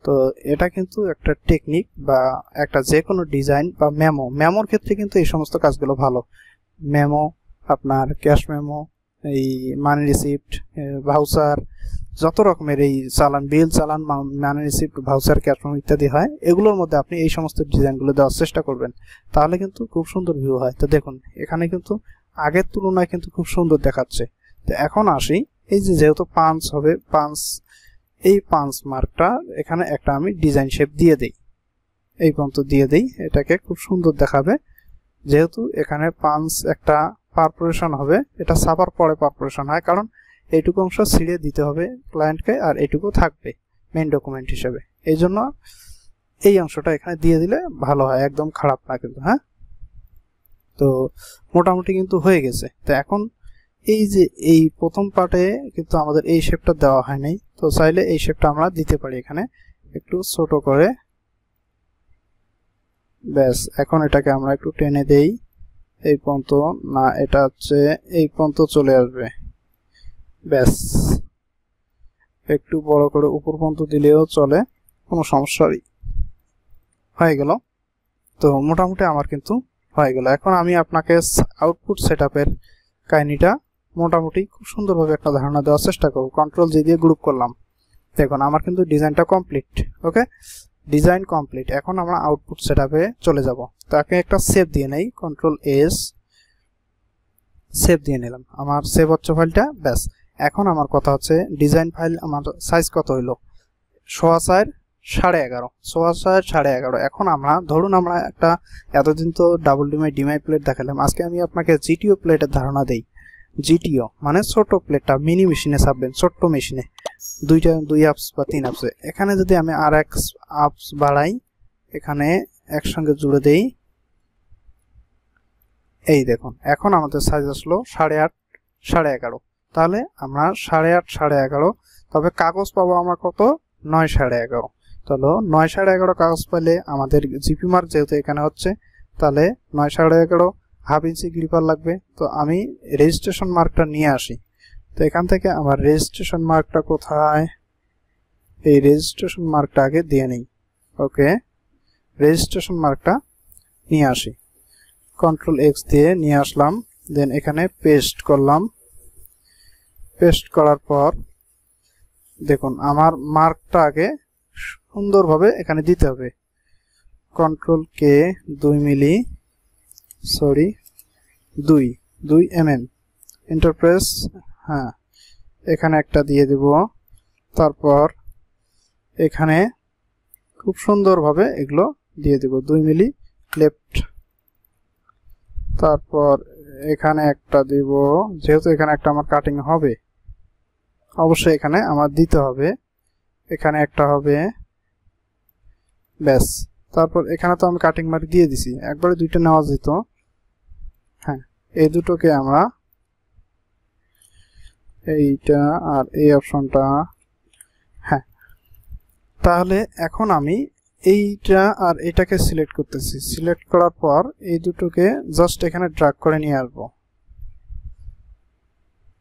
S1: তো এটা কিন্তু একটা টেকনিক বা একটা যে কোনো ডিজাইন বা মেমোর ক্ষেত্রে কিন্তু এই সমস্ত কাজগুলো ভালো। মেমো, আপনার ক্যাশ মেমো, এই মানি রিসিপ্ট, ভাউচার, যত রকমের এই চালান, বিল চালান, মানি রিসিপ্ট, ভাউচার, ক্যাশ মেমো ইত্যাদি হয়, এগুলোর মধ্যে আপনি এই সমস্ত ডিজাইনগুলো দেওয়ার চেষ্টা করবেন, তাহলে কিন্তু খুব সুন্দর ভিউ হয়। তো দেখুন এখানে কিন্তু আগের তুলনায় কিন্তু খুব সুন্দর দেখাচ্ছে। তো এখন আসি, এই যে যেহেতু পাঞ্চ হবে, এই পাঞ্চ মার্কটা এখানে একটা আমি ডিজাইন শেপ দিয়ে দেই, এই পর্যন্ত দিয়ে দেই, এটাকে খুব সুন্দর দেখাবে। যেহেতু এখানে পাঞ্চ একটা পারফোরেশন হবে, এটা ছাপার পরে পারফোরেশন হয়, কারণ এইটুকু অংশ ছিঁড়ে দিতে হবে ক্লায়েন্টকে, আর এইটুকু থাকবে মেইন ডকুমেন্ট হিসেবে। এই জন্য এই অংশটা এখানে দিয়ে দিলে ভালো হয়, একদম খারাপ না কিন্তু। হ্যাঁ, তো মোটামুটি কিন্তু হয়ে গেছে। তো এখন এই যে এই প্রথম পার্টে কিন্তু আমাদের এই শেপটা দেওয়া হয় নাই, তো চাইলে এই শেপটা আমরা দিতে পারি এখানে একটু ছোট করে। ব্যাস, এখন এটাকে আমরা একটু টেনে দেই এই পর্যন্ত, না এটা হচ্ছে এই পর্যন্ত চলে আসবে। ব্যাস, একটু বড় করে উপর পর্যন্ত দিলেও চলে, কোনো সমস্যা নেই। হয়ে গেল। তো মোটামুটি আমার কিন্তু হয়ে গেল। এখন আমি আপনাকে আউটপুট সেটআপের কাহিনীটা মোটামুটি খুব সুন্দরভাবে একটা ধারণা দেওয়ার চেষ্টা করব। কন্ট্রোল জি দিয়ে গ্রুপ করলাম। দেখুন আমার কিন্তু ডিজাইনটা কমপ্লিট। ওকে, ডিজাইন কমপ্লিট। এখন আমরা আউটপুট সেটআপে চলে যাব। তাকে একটা সেভ দিয়ে নেই, কন্ট্রোল এস, সেভ দিয়ে নিলাম। আমার সেভ হচ্ছে ফাইলটা। ব্যাস, এখন আমার কথা হচ্ছে ডিজাইন ফাইল আমার সাইজ কত হইলো, 4.5 11.5, 4.5 11.5। এখন আমরা ধরুন আমরা একটা, এতদিন তো ডাবল ডিমাই প্লেট দেখালাম, আজকে আমি আপনাকে জিটিও প্লেটের ধারণা দেই। জিটিও মানে ছোট প্লেটটা মিনি মেশিনে ছাপবেন, ছোট্ট মেশিনে, 2 আপস বা 3 আপসে। এখানে যদি আমি আর এক আপস বাড়াই, এখানে একসঙ্গে জুড়ে দেই, এই দেখুন এখন আমাদের সাইজ আসলো 8.5 11.5। তাহলে আমরা 8.5 11.5, তবে কাগজ পাবো আমরা কত, 9 11.5। তাহলে 9 11.5 কাগজ পেলে আমাদের জিপি মার্ক যেহেতু এখানে হচ্ছে, তাহলে 9 11.5 হাফ ইঞ্চি গ্রিপার লাগবে। তো আমি রেজিস্ট্রেশন মার্কটা নিয়ে আসি। তো এখান থেকে আমার রেজিস্ট্রেশন মার্কটা কোথায়, এই রেজিস্ট্রেশন মার্কটা আগে দিয়ে নিই। ওকে, রেজিস্ট্রেশন মার্কটা নিয়ে আসি, কন্ট্রোল এক্স দিয়ে নিয়ে আসলাম, দেন এখানে পেস্ট করলাম। পেস্ট করার পর দেখুন আমার মার্কটা আগে সুন্দরভাবে এখানে দিতে হবে। কন্ট্রোল কে 2 মিলি, সরি 2 mm, ইন্টারপ্রেস, হ্যাঁ এখানে একটা দিয়ে দেব। তারপর এখানে খুব সুন্দরভাবে এগুলো দিয়ে দেব, 2 মিলি লেফট। তারপর এখানে একটা দিব, যেহেতু এখানে একটা আমার কাটিং হবে, অবশ্যই এখানে আমার দিতে হবে, এখানে একটা হবে। ব্যাস, তারপর এখানে তো আমি কাটিং মার্ক দিয়ে দিছি, একবারে 2টা নেওয়া যেত। হ্যাঁ, এই দুটোকে আমরা, এইটা আর এই অপশনটা, হ্যাঁ তাহলে এখন আমি এইটা আর এটাকে সিলেক্ট করতেছি। সিলেক্ট করার পর এই দুটোকে জাস্ট এখানে ড্র্যাগ করে নিয়ে আসবো।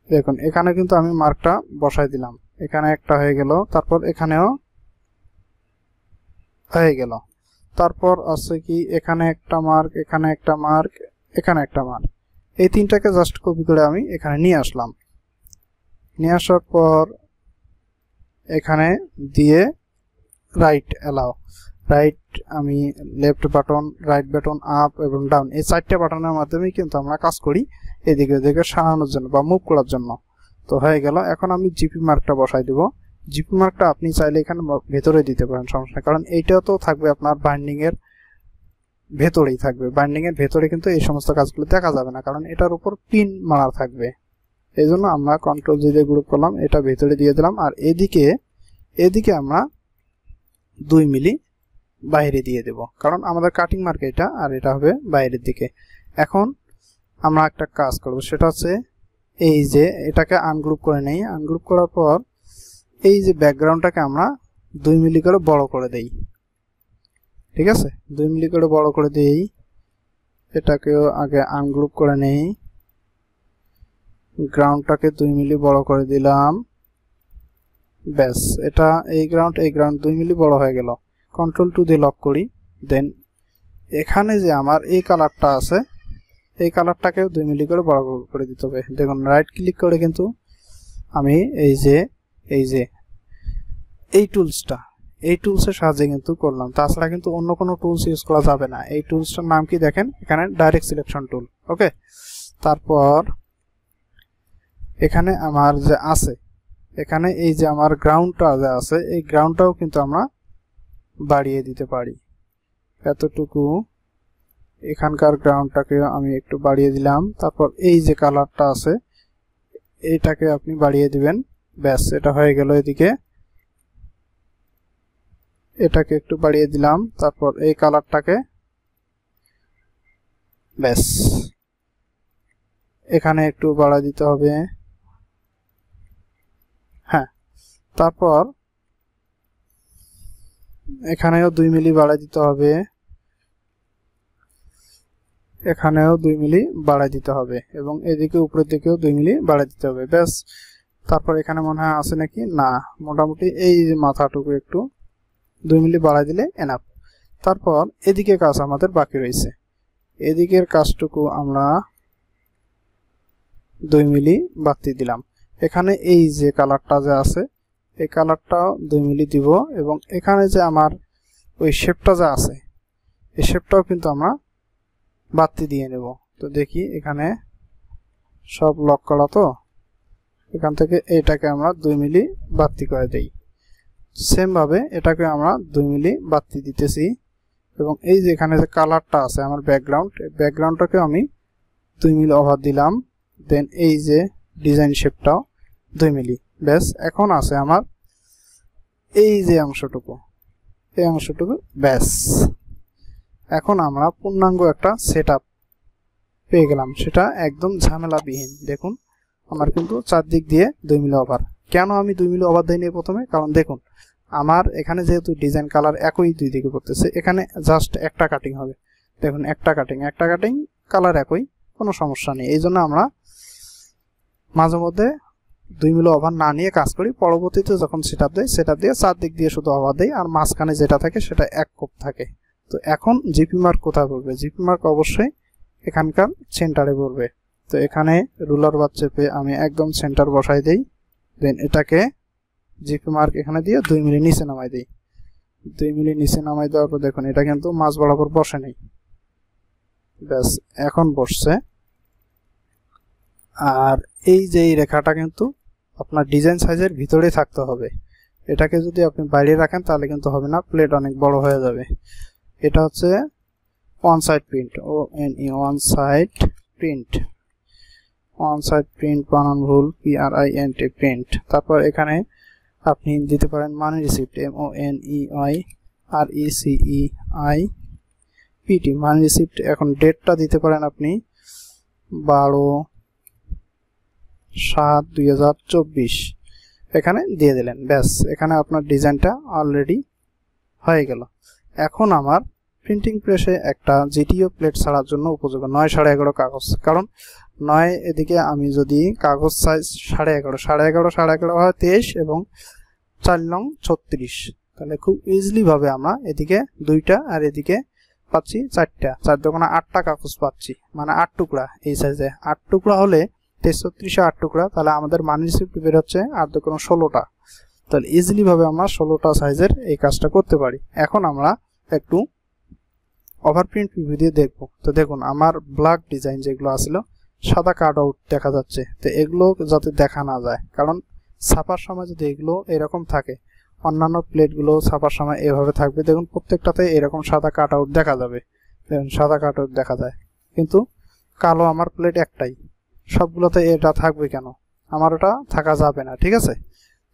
S1: দেখুন এখানে কিন্তু আমি মার্কটা বসাই দিলাম, এখানে একটা হয়ে গেল, তারপর এখানেও হয়ে গেল। তারপর আছে কি, এখানে একটা মার্ক, এখানে একটা মার্ক, এখানে একটা মার্ক, এই তিনটাকে জাস্ট কপি করে আমি এখানে নিয়ে আসলাম। নিয়ে আসার পর এখানে দিয়ে রাইট অ্যালাও, রাইট আমি left button, right button, up এবং ডাউন, এই 4টে বাটনের মাধ্যমেই কিন্তু আমরা কাজ করি এদিকে ওদিকে সারানোর জন্য বা মুভ করার জন্য। তো হয়ে গেল। এখন আমি জিপি মার্কটা বসাই দিব। জিপি মার্কটা আপনি চাইলে এখানে ভেতরে দিতে পারেন, সমস্যা, কারণ এইটাও তো থাকবে আপনার বাইন্ডিং এর ভেতরেই থাকবে। বাইন্ডিং এর ভেতরে কিন্তু এই সমস্ত কাজগুলো দেখা যাবে না, কারণ এটার উপর পিন মারা থাকবে। এই জন্য আমরা কন্ট্রোল জি দিয়ে গ্রুপ করলাম, এটা ভেতরে দিয়ে দিলাম। আর এদিকে আমরা 2 মিলি বাইরে দিয়ে দেব, কারণ আমাদের কাটিং মার্ক এটা, আর এটা হবে বাইরের দিকে। এখন আমরা একটা কাজ করব, সেটা হচ্ছে এই যে এটাকে আনগ্রুপ করে নেই। আনগ্রুপ করার পর এই যে ব্যাকগ্রাউন্ডটাকে আমরা 2 মিলি করে বড় করে দেই। ঠিক আছে, 2 মিলি করে বড় করে দেই। এটাকেও আগে আনগ্রুপ করে নেই। গ্রাউন্ডটাকে 2 মিলি বড় করে দিলাম। ব্যাস, এটা এই গ্রাউন্ড 2 মিলি বড় হয়ে গেল। কন্ট্রোল 2 দিয়ে লক করি। দেন এখানে যে আমার এই কালারটা আছে, এই কালারটাকেও 2 মিলি করে বড় করে দিতে হবে। দেখুন রাইট ক্লিক করে কিন্তু আমি এই টুলসের সাহায্যে কিন্তু করলাম, তাছাড়া কিন্তু অন্য কোনো টুলস ইউজ করা যাবে না। এই টুলসটার নাম কি দেখেন, এখানে ডাইরেক্ট সিলেকশন টুল। ওকে, তারপর এখানে আমার যে আছে, এখানে এই যে আমার গ্রাউন্ডটা যে আছে, এই গ্রাউন্ডটাও কিন্তু আমরা বাড়িয়ে দিতে পারি। এতটুকু এখানকার গ্রাউন্ডটাকে আমি একটু বাড়িয়ে দিলাম। তারপর এই যে কালারটা আছে, এইটাকে আপনি বাড়িয়ে দিবেন। ব্যাস, এটা হয়ে গেল। এটাকে একটু বাড়িয়ে দিলাম। তারপর এই কালারটাকে, ব্যাস, এখানে একটু বাড়া দিতে হবে। হ্যাঁ, তারপর এখানেও 2 মিলি বাড়া দিতে হবে, এখানেও 2 মিলি বাড়াই দিতে হবে, এবং এদিকে উপরের দিকেও 2 মিলি বাড়াই দিতে হবে। ব্যাস, তারপর এখানে মনে হয় আছে নাকি, না, মোটামুটি এই যে মাথাটুকু একটু 2 মিলি বাড়াই দিলে এনাফ। তারপর এদিকে কাজ আমাদের বাকি রয়েছে, এদিকের কাজটুকু আমরা 2 মিলি বাড়তি দিলাম। এখানে এই যে কালারটা যে আছে, এই কালারটাও 2 মিলি দিব, এবং এখানে যে আমার ওই শেপটা যে আছে, এই শেপটাও কিন্তু আমরা বাড়তি দিয়ে নেব। তো দেখি, এখানে সব লক করা, তো এখান থেকে এটাকে আমরা 2 মিলি বাড়তি করে দেই। সেম ভাবে এটাকে আমরা 2 মিলি বাড়তি দিতেছি, এবং এই যে এখানে যে কালারটা আছে আমার ব্যাকগ্রাউন্ডটাকে আমি 2 মিলি ওভার দিলাম। দেন এই যে ডিজাইন শেপটাও 2 মিলি। ব্যাস, এখন আছে আমার এই যে অংশটুকু, এই অংশটুকু। ব্যাস, এখন আমরা পূর্ণাঙ্গ একটা সেটআপ পেয়ে গেলাম, সেটা একদম ঝামেলাবিহীন। দেখুন আমার কিন্তু চারদিক দিয়ে 2 মিলি ওভার। কেন আমি 2 মিলি ওভার দিইনি প্রথমে, কারণ দেখুন আমার এখানে যেহেতু ডিজাইন কালার একই 2 দিকে করতেছে, এখানে জাস্ট একটা কাটিং হবে। দেখুন একটা কাটিং কালার একই, কোনো সমস্যা নেই। এই জন্য আমরা মাঝে মধ্যে 2 মিলি ওভার না নিয়ে কাজ করি। পরবর্তীতে যখন সেটআপ দিয়ে চারদিক দিয়ে শুধু ওভার দেই, আর মাঝখানে যেটা থাকে সেটা এক কোপ থাকে। তো এখন জিপি মার্ক কোথায় পড়বে? জিপি মার্ক অবশ্যই এখানকার সেন্টারে পড়বে। তো এখানে রুলার বার চেপে আমি একদম সেন্টার বসাই দেই। দেন এটাকে জিপি মার্ক এখানে দিয়ে 2 মিলি নিচে নামাই দেই। 2 মিলি নিচে নামাই দেওয়ার পর দেখুন এটা কিন্তু মাঝ বরাবর বসে নেই। ব্যাস, এখন বসছে। আর এই যে এই রেখাটা কিন্তু আপনার ডিজাইন সাইজের ভিতরেই থাকতে হবে। এটাকে যদি আপনি বাইরে রাখেন তাহলে কিন্তু হবে না, প্লেট অনেক বড় হয়ে যাবে। এটা হচ্ছে one side print, one side print বানান ভুল, PRINT প্রিন্ট। তারপর এখানে আপনি দিতে পারেন মানি রিসিপ্ট, MONEYRECEIPT মানি রিসিপ্ট। এখন ডেটটা দিতে পারেন আপনি 12/7/2024 এখানে দিয়ে দিলেন। ব্যাস, এখানে আপনার ডিজাইনটা অলরেডি হয়ে গেল। এখন আমার প্রিন্টিং প্রেসে একটা জিটিও প্লেট ছাড়ার জন্য উপযোগী 9/11 কাগজ, কারণ 9 এদিকে আমি যদি কাগজ সাইজ 11.5 হয় 23 এবং 4 নং 36, তাহলে খুব ইজিলি ভাবে আমরা এদিকে 2টা আর এদিকে পাচ্ছি 4টা, 4 দোকানে 8টা কাগজ পাচ্ছি, মানে 8 টুকরা। এই সাইজে 8 টুকরা হলে 33 8 টুকরা, তাহলে আমাদের মানি রিসিপ্ট বের হচ্ছে 8 দোকানে 16টা। তাহলে ইজিলি ভাবে আমরা 16টা সাইজের এই কাজটা করতে পারি। এখন আমরা একটু ওভারপ্রিন্ট প্রিভিউ দিয়ে দেখব। তো দেখুন আমার ব্ল্যাক ডিজাইন যেগুলো আসছিল সাদা কাট আউট দেখা যাচ্ছে। তো এগুলো যাতে দেখা না যায়, কারণ ছাপার সময় যদি এগুলো এরকম থাকে, অন্যান্য প্লেটগুলো ছাপার সময় এভাবে থাকবে। দেখুন প্রত্যেকটাতে এরকম সাদা কাট আউট দেখা যাবে। দেখুন সাদা কাট আউট দেখা যায়, কিন্তু কালো আমার প্লেট একটাই, সবগুলোতে এটা থাকবে কেন, আমার ওটা থাকা যাবে না, ঠিক আছে।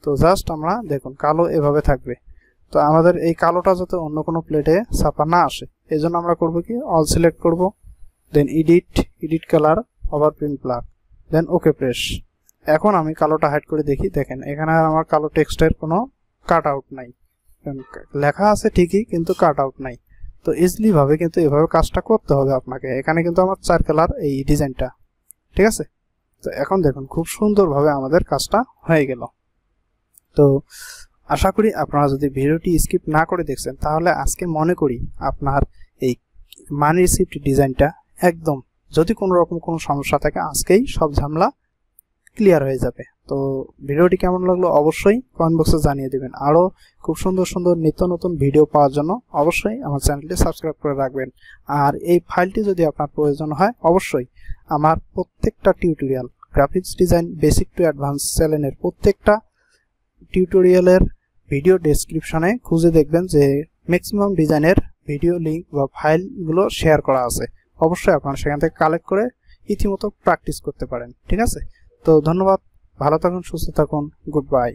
S1: তো জাস্ট আমরা দেখুন কালো এভাবে থাকবে। তো আমাদের এই কালোটা যাতে অন্য কোনো প্লেটে ছাপা না আসে এই জন্য আমরা করব কি, অল সিলেক্ট করব, দেন এডিট কালার, ওভারপ্রিন্ট ব্ল্যাক, দেন ওকে প্রেস। এখন আমি কালোটা হাইড করে দেখি, দেখেন এখানে আমার কালো টেক্সটের কোনো কাট আউট নাই, লেখা আছে ঠিকই কিন্তু কাট আউট নাই। তো ইজিলি ভাবে কিন্তু এভাবে কাজটা করতে হবে আপনাকে। এখানে কিন্তু আমার 4 কালার এই ডিজাইনটা, ঠিক আছে। তো এখন দেখুন খুব সুন্দরভাবে আমাদের কাজটা হয়ে গেল। তো আশা করি আপনারা যদি ভিডিওটি স্কিপ না করে দেখছেন তাহলে আজকে মনে করি আপনার এই মানি রিসিপ্ট ডিজাইনটা একদম, যদি কোনো রকম কোনো সমস্যা থাকে আজকেই সব ঝামেলা ক্লিয়ার হয়ে যাবে। তো ভিডিওটি কেমন লাগলো অবশ্যই কমেন্ট বক্সে জানিয়ে দিবেন। আরও খুব সুন্দর সুন্দর নিত্য নতুন ভিডিও পাওয়ার জন্য অবশ্যই আমার চ্যানেলটি সাবস্ক্রাইব করে রাখবেন। আর এই ফাইলটি যদি আপনার প্রয়োজন হয় অবশ্যই আমার প্রত্যেকটা tutorial, graphics design basic to advance চ্যানেলের প্রত্যেকটা টিউটোরিয়ালের ভিডিও ডেসক্রিপশনে খুঁজে দেখবেন যে ম্যাক্সিমাম ডিজাইনের ভিডিও লিঙ্ক বা ফাইলগুলো শেয়ার করা আছে। অবশ্যই আপনারা সেখান থেকে কালেক্ট করে ইতিমতো প্র্যাকটিস করতে পারেন, ঠিক আছে। তো ধন্যবাদ, ভালো থাকুন, সুস্থ থাকুন, গুড বাই।